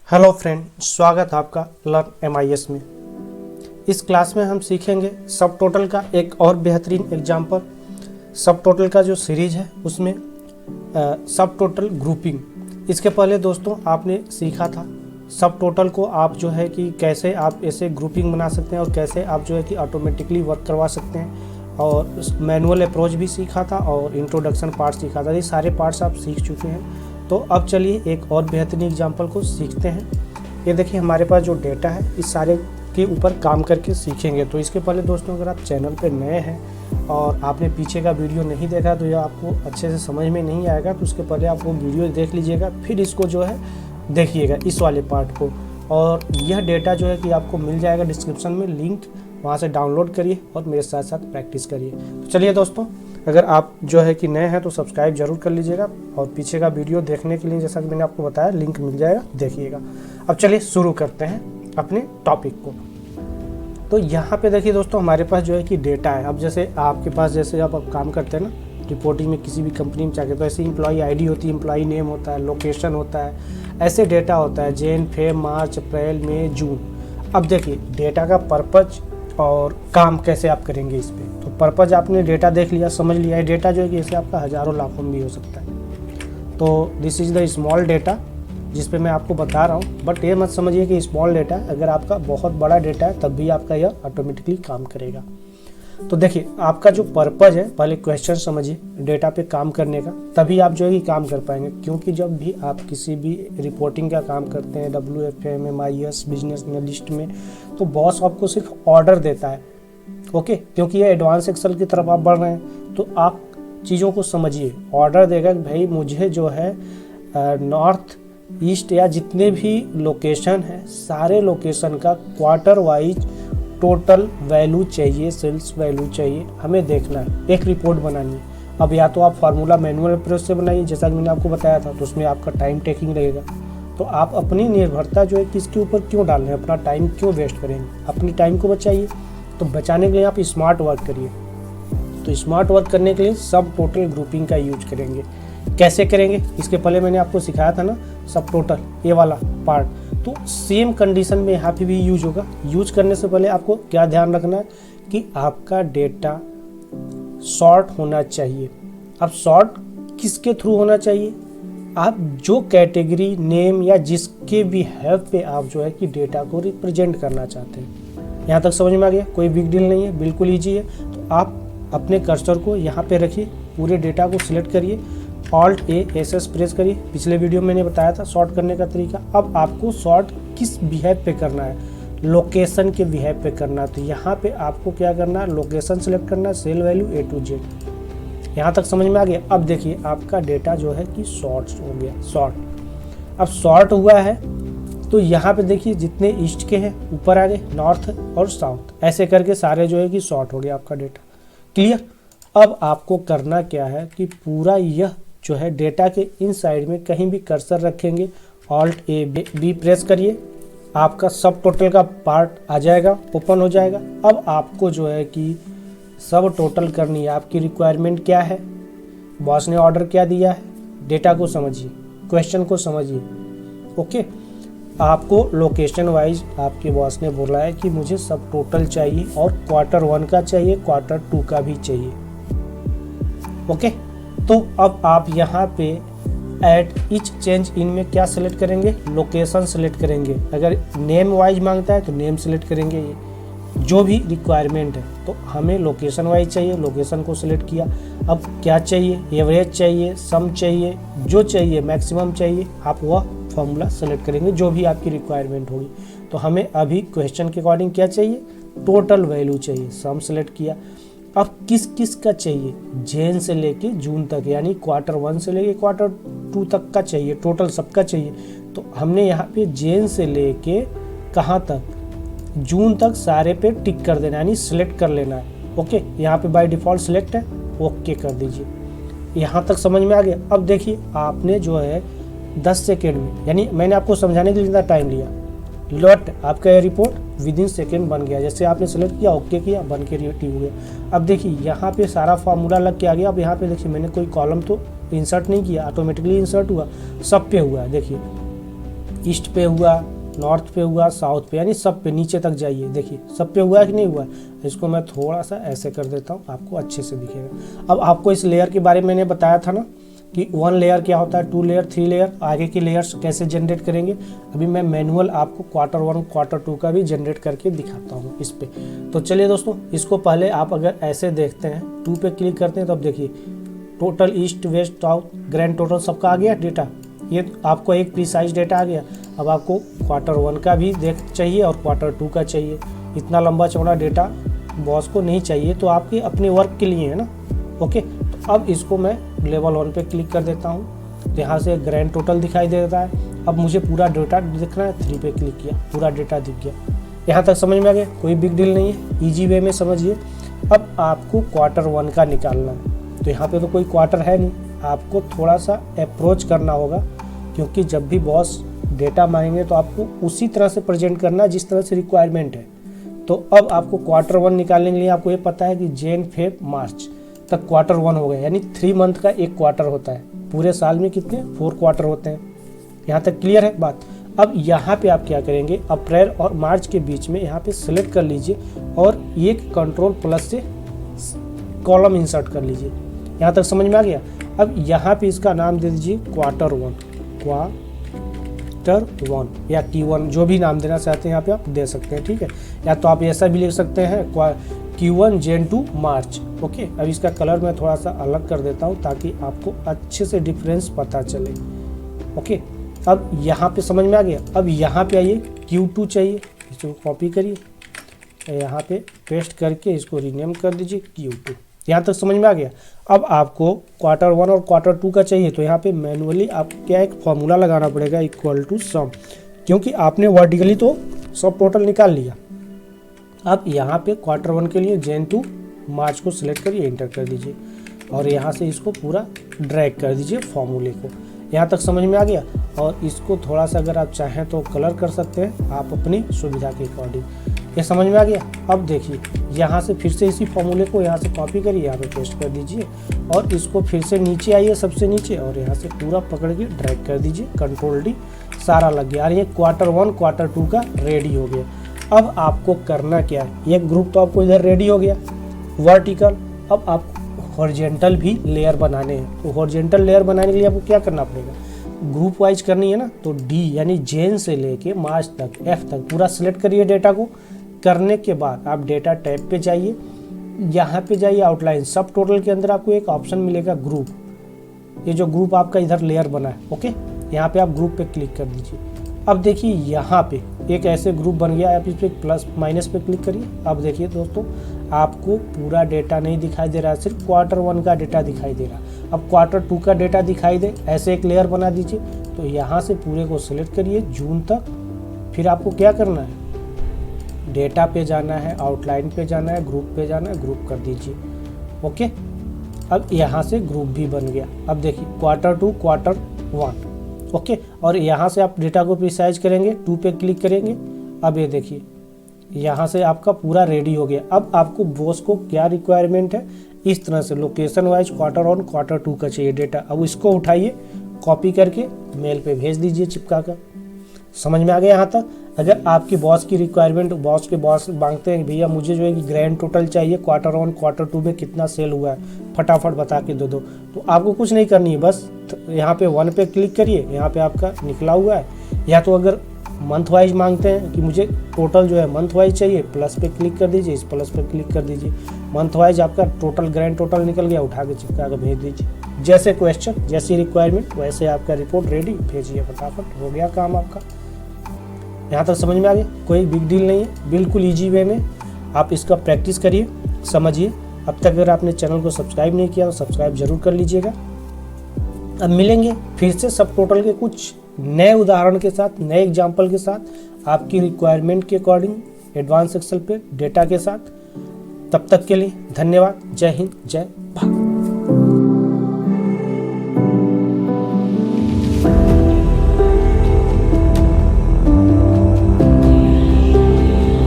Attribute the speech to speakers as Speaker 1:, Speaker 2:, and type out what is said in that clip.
Speaker 1: Hello friend, स्वागत है आपका लर्न MIS में। इस क्लास में हम सीखेंगे सब टोटल का एक और बेहतरीन एग्जाम्पल। सब टोटल का जो सीरीज है उसमें सब टोटल ग्रुपिंग। इसके पहले दोस्तों आपने सीखा था सब टोटल को आप जो है कि कैसे आप ऐसे ग्रुपिंग बना सकते हैं और कैसे आप जो है कि ऑटोमेटिकली वर्क करवा सकते हैं, और मैनुअल अप्रोच भी सीखा था और इंट्रोडक्शन पार्ट सीखा था। ये सारे पार्ट्स आप सीख चुके हैं। तो अब चलिए एक और बेहतरीन एग्जाम्पल को सीखते हैं। ये देखिए हमारे पास जो डेटा है इस सारे के ऊपर काम करके सीखेंगे। तो इसके पहले दोस्तों अगर आप चैनल पे नए हैं और आपने पीछे का वीडियो नहीं देखा तो यह आपको अच्छे से समझ में नहीं आएगा, तो उसके पहले आप वो वीडियो देख लीजिएगा, फिर इसको जो है देखिएगा इस वाले पार्ट को। और यह डेटा जो है कि आपको मिल जाएगा डिस्क्रिप्शन में लिंक, वहाँ से डाउनलोड करिए और मेरे साथ साथ प्रैक्टिस करिए। तो चलिए दोस्तों, अगर आप जो है कि नए हैं तो सब्सक्राइब जरूर कर लीजिएगा, और पीछे का वीडियो देखने के लिए जैसा कि मैंने आपको बताया लिंक मिल जाएगा, देखिएगा। अब चलिए शुरू करते हैं अपने टॉपिक को। तो यहाँ पे देखिए दोस्तों हमारे पास जो है कि डेटा है। अब जैसे आपके पास जैसे आप काम करते हैं ना रिपोर्टिंग में किसी भी कंपनी में जाके, तो ऐसे एम्प्लॉई ID होती है, एम्प्लॉई नेम होता है, लोकेशन होता है, ऐसे डेटा होता है जैन, फेब, मार्च, अप्रैल, मई, जून। अब देखिए डेटा का पर्पज और काम कैसे आप करेंगे इस पर। तो पर्पज आपने डेटा देख लिया, समझ लिया है। डेटा जो है कि ऐसे आपका हज़ारों लाखों में भी हो सकता है। तो this is the small data जिस पे मैं आपको बता रहा हूँ, बट ये मत समझिए कि स्मॉल डेटा, अगर आपका बहुत बड़ा डेटा है तब भी आपका यह ऑटोमेटिकली काम करेगा। तो देखिए आपका जो पर्पज है, पहले क्वेश्चन समझिए डेटा पे काम करने का, तभी आप जो है कि काम कर पाएंगे। क्योंकि जब भी आप किसी भी रिपोर्टिंग का काम करते हैं WFM, MIS, बिजनेस एनालिस्ट में, तो बॉस आपको सिर्फ ऑर्डर देता है, ओके। क्योंकि ये एडवांस एक्सेल की तरफ आप बढ़ रहे हैं, तो आप चीज़ों को समझिए। ऑर्डर देगा कि भाई मुझे जो है नॉर्थ ईस्ट या जितने भी लोकेशन है सारे लोकेशन का क्वार्टर वाइज टोटल वैल्यू चाहिए, सेल्स वैल्यू चाहिए, हमें देखना है, एक रिपोर्ट बनानी है। अब या तो आप फार्मूला मैनुअल अप्रोच से बनाइए जैसा कि मैंने आपको बताया था, तो उसमें आपका टाइम टेकिंग रहेगा। तो आप अपनी निर्भरता जो है किसके ऊपर क्यों डाल रहे हैं, अपना टाइम क्यों वेस्ट करेंगे, अपनी टाइम को बचाइए। तो बचाने के लिए आप स्मार्ट वर्क करिए। तो स्मार्ट वर्क करने के लिए सब टोटल ग्रुपिंग का यूज करेंगे। कैसे करेंगे, इसके पहले मैंने आपको सिखाया था ना सब टोटल, ये वाला पार्ट। तो सेम कंडीशन में यहाँ पे भी यूज होगा। यूज करने से पहले आपको क्या ध्यान रखना है कि आपका डेटा सॉर्ट होना चाहिए। अब सॉर्ट किसके थ्रू होना चाहिए, आप जो कैटेगरी नेम या जिसके भी हेल्प पे आप जो है कि डेटा को रिप्रेजेंट करना चाहते हैं। यहाँ तक समझ में आ गया, कोई बिग डील नहीं है, बिल्कुल ईजी है। तो आप अपने कर्सर को यहाँ पे रखिए, पूरे डेटा को सिलेक्ट करिए, Alt+A+SS प्रेस करिए। पिछले वीडियो में मैंने बताया था सॉर्ट करने का तरीका। अब आपको सॉर्ट किस बिहेव पे करना है, लोकेशन के बिहेव पे करना है। तो यहाँ पे आपको क्या करना है, लोकेशन सेलेक्ट करना है, cell value A to Z। यहाँ तक समझ में आ गया। अब देखिए आपका डेटा जो है कि सॉर्ट हो गया, सॉर्ट। अब सॉर्ट हुआ है तो यहाँ पे देखिए जितने ईस्ट के हैं ऊपर आ गए, नॉर्थ और साउथ, ऐसे करके सारे जो है कि सॉर्ट हो गया आपका डेटा। क्लियर। अब आपको करना क्या है कि पूरा यह जो है डेटा के इन साइड में कहीं भी कर्सर रखेंगे, Alt+A+B प्रेस करिए, आपका सब टोटल का पार्ट आ जाएगा, ओपन हो जाएगा। अब आपको जो है कि सब टोटल करनी है। आपकी रिक्वायरमेंट क्या है, बॉस ने ऑर्डर क्या दिया है, डेटा को समझिए, क्वेश्चन को समझिए, ओके। आपको लोकेशन वाइज आपके बॉस ने बोला है कि मुझे सब टोटल चाहिए और Q1 का चाहिए, Q2 का भी चाहिए, ओके। तो अब आप यहाँ पे एट ईच चेंज इन में क्या सिलेक्ट करेंगे, लोकेशन सिलेक्ट करेंगे। अगर नेम वाइज मांगता है तो नेम सिलेक्ट करेंगे, ये जो भी रिक्वायरमेंट है। तो हमें लोकेशन वाइज चाहिए, लोकेशन को सिलेक्ट किया। अब क्या चाहिए, एवरेज चाहिए, सम चाहिए, जो चाहिए मैक्सिमम चाहिए, आप वह फॉर्मूला सेलेक्ट करेंगे जो भी आपकी रिक्वायरमेंट होगी। तो हमें अभी क्वेश्चन के अकॉर्डिंग क्या चाहिए, टोटल वैल्यू चाहिए, सम सेलेक्ट किया। अब किस किस का चाहिए, जैन से लेके जून तक, यानी Q1 से लेके Q2 तक का चाहिए, टोटल सबका चाहिए। तो हमने यहाँ पे जैन से लेके कहाँ तक, जून तक सारे पे टिक कर देना, यानी सिलेक्ट कर लेना है, ओके। यहाँ पे बाय डिफ़ॉल्ट सिलेक्ट है, ओके कर दीजिए। यहाँ तक समझ में आ गया। अब देखिए आपने जो है 10 सेकेंड में, यानी मैंने आपको समझाने के लिए इतना टाइम लिया, लॉट आपका ये रिपोर्ट विदिन सेकेंड बन गया। जैसे आपने सेलेक्ट किया, ओके किया, बन के रेडी हो गया। अब देखिए यहाँ पे सारा फार्मूला लग के आ गया। अब यहाँ पे देखिए मैंने कोई कॉलम तो इंसर्ट नहीं किया, ऑटोमेटिकली इंसर्ट हुआ, सब पे हुआ है। देखिए ईस्ट पे हुआ, नॉर्थ पे हुआ, साउथ पे, यानी सब पे नीचे तक जाइए। देखिए सब पे हुआ है कि नहीं हुआ है। इसको मैं थोड़ा सा ऐसे कर देता हूँ, आपको अच्छे से दिखेगा। अब आपको इस लेयर के बारे में मैंने बताया था ना कि 1 लेयर क्या होता है, 2 लेयर, 3 लेयर, आगे की लेयर्स कैसे जनरेट करेंगे। अभी मैं मैनुअल आपको क्वार्टर 1 क्वार्टर 2 का भी जनरेट करके दिखाता हूँ इस पे। तो चलिए दोस्तों, इसको पहले आप अगर ऐसे देखते हैं, 2 पे क्लिक करते हैं, तो अब देखिए total east west south grand total सबका आ गया डेटा। ये आपको एक प्रीसाइज डेटा आ गया। अब आपको क्वार्टर 1 का भी चाहिए और क्वार्टर 2 का चाहिए। इतना लंबा चौड़ा डेटा बॉस को नहीं चाहिए, तो आपके अपने वर्क के लिए है ना। ओके, तो अब इसको मैं लेवल 1 पे क्लिक कर देता हूँ, तो यहाँ से ग्रैंड टोटल दिखाई देता है। अब मुझे पूरा डेटा दिख रहा है, 3 पे क्लिक किया, पूरा डेटा दिख गया। यहाँ तक समझ में आ गया, कोई बिग डील नहीं है, ईजी वे में समझिए। अब आपको क्वार्टर 1 का निकालना है, तो यहाँ पे तो कोई क्वार्टर है नहीं, आपको थोड़ा सा अप्रोच करना होगा, क्योंकि जब भी बॉस डेटा मांगेंगे तो आपको उसी तरह से प्रेजेंट करना जिस तरह से रिक्वायरमेंट है। तो अब आपको क्वार्टर 1 निकालने के लिए आपको ये पता है कि जैन फेब मार्च तक क्वार्टर 1 हो गया, यानी 3 मंथ का एक क्वार्टर होता है। पूरे साल में कितने 4 क्वार्टर होते हैं। यहाँ तक क्लियर है बात। अब यहाँ पे आप क्या करेंगे, अप्रैल और मार्च के बीच में यहाँ पे सिलेक्ट कर लीजिए और एक कंट्रोल+ से कॉलम इंसर्ट कर लीजिए। यहाँ तक समझ में आ गया। अब यहाँ पे इसका नाम दे दीजिए क्वार्टर 1 या Q1, जो भी नाम देना चाहते हैं यहाँ पे आप दे सकते हैं, ठीक है। या तो आप ऐसा भी लिख सकते हैं Q1 Jan to March. Okay, अब इसका कलर मैं थोड़ा सा अलग कर देता हूँ ताकि आपको अच्छे से डिफरेंस पता चले। ओके, अब यहाँ पे समझ में आ गया। अब यहाँ पे आइए, Q2 चाहिए, इसको कॉपी करिए, यहाँ पे पेस्ट करके इसको रीनेम कर दीजिए Q2। यहाँ तक समझ में आ गया। अब आपको क्वार्टर 1 और क्वार्टर 2 का चाहिए, तो यहाँ पे मैनुअली आपको क्या एक फॉर्मूला लगाना पड़ेगा, इक्वल टू सम, क्योंकि आपने वर्टिकली तो सब टोटल निकाल लिया। अब यहाँ पे क्वार्टर 1 के लिए जैन टू मार्च को सिलेक्ट करिए, एंटर कर दीजिए और यहाँ से इसको पूरा ड्रैग कर दीजिए फॉर्मूले को। यहाँ तक समझ में आ गया। और इसको थोड़ा सा अगर आप चाहें तो कलर कर सकते हैं, आप अपनी सुविधा के अकॉर्डिंग। ये समझ में आ गया। अब देखिए यहाँ से फिर से इसी फॉर्मूले को यहाँ से कॉपी करिए, यहाँ पे पेस्ट कर दीजिए और इसको फिर से नीचे आइए, सबसे नीचे, और यहाँ से पूरा पकड़ के ड्रैग कर दीजिए, कंट्रोल D, सारा लग गया। और ये क्वार्टर 1 क्वार्टर 2 का रेडी हो गया। अब आपको करना क्या है, ये ग्रुप तो आपको इधर रेडी हो गया वर्टिकल। अब आपको हॉरिजॉन्टल भी लेयर बनाने हैं, तो हॉरिजॉन्टल लेयर बनाने के लिए आपको क्या करना पड़ेगा, ग्रुप वाइज करनी है ना। तो D यानी जैन से लेके मार्च तक, F तक पूरा सिलेक्ट करिए डेटा को। करने के बाद आप डेटा टैब पे जाइए, यहाँ पे जाइए आउटलाइन, सब टोटल के अंदर आपको एक ऑप्शन मिलेगा ग्रुप। ये जो ग्रुप आपका इधर लेयर बना है, ओके, यहाँ पे आप ग्रुप पे क्लिक कर दीजिए। अब देखिए यहाँ पे एक ऐसे ग्रुप बन गया, आप इस पे प्लस माइनस पे क्लिक करिए। अब देखिए दोस्तों, आपको पूरा डेटा नहीं दिखाई दे रहा है, सिर्फ क्वार्टर 1 का डेटा दिखाई दे रहा है। अब क्वार्टर 2 का डेटा दिखाई दे, ऐसे एक लेयर बना दीजिए। तो यहाँ से पूरे को सिलेक्ट करिए जून तक। फिर आपको क्या करना है, डेटा पे जाना है, आउटलाइन पे जाना है, ग्रुप पे जाना है, ग्रुप कर दीजिए। ओके, अब यहाँ से ग्रुप भी बन गया। अब देखिए क्वार्टर 2 क्वार्टर 1, ओके, और यहाँ से आप डेटा को प्रिसाइज करेंगे, 2 पे क्लिक करेंगे। अब ये देखिए यहाँ से आपका पूरा रेडी हो गया। अब आपको बॉस को क्या रिक्वायरमेंट है, इस तरह से लोकेशन वाइज क्वार्टर 1 क्वार्टर 2 का चाहिए डेटा। अब इसको उठाइए, कॉपी करके मेल पे भेज दीजिए चिपका कर। समझ में आ गया यहाँ तक। अगर आपकी बॉस की रिक्वायरमेंट, बॉस मांगते हैं भैया मुझे जो है कि ग्रैंड टोटल चाहिए, क्वार्टर 1 क्वार्टर 2 में कितना सेल हुआ है फटाफट बता के दो, तो आपको कुछ नहीं करनी है, बस यहाँ पे 1 पे क्लिक करिए, यहाँ पे आपका निकला हुआ है। या तो अगर मंथ वाइज मांगते हैं कि मुझे टोटल जो है मंथ वाइज चाहिए, प्लस पे क्लिक कर दीजिए, इस प्लस पे क्लिक कर दीजिए, मंथ वाइज आपका टोटल ग्रैंड टोटल निकल गया, उठा के चिपका के भेज दीजिए। जैसे क्वेश्चन, जैसी रिक्वायरमेंट वैसे आपका रिपोर्ट रेडी, भेजिए फटाफट, हो गया काम आपका। यहाँ तक समझ में आ गया, कोई बिग डील नहीं है, बिल्कुल ईजी वे में आप इसका प्रैक्टिस करिए, समझिए। अब तक अगर आपने चैनल को सब्सक्राइब नहीं किया तो सब्सक्राइब जरूर कर लीजिएगा। अब मिलेंगे फिर से सब टोटल के कुछ नए उदाहरण के साथ, नए एग्जाम्पल के साथ, आपकी रिक्वायरमेंट के अकॉर्डिंग एडवांस एक्सेल पे डेटा के साथ। तब तक के लिए धन्यवाद। जय हिंद, जय भारत।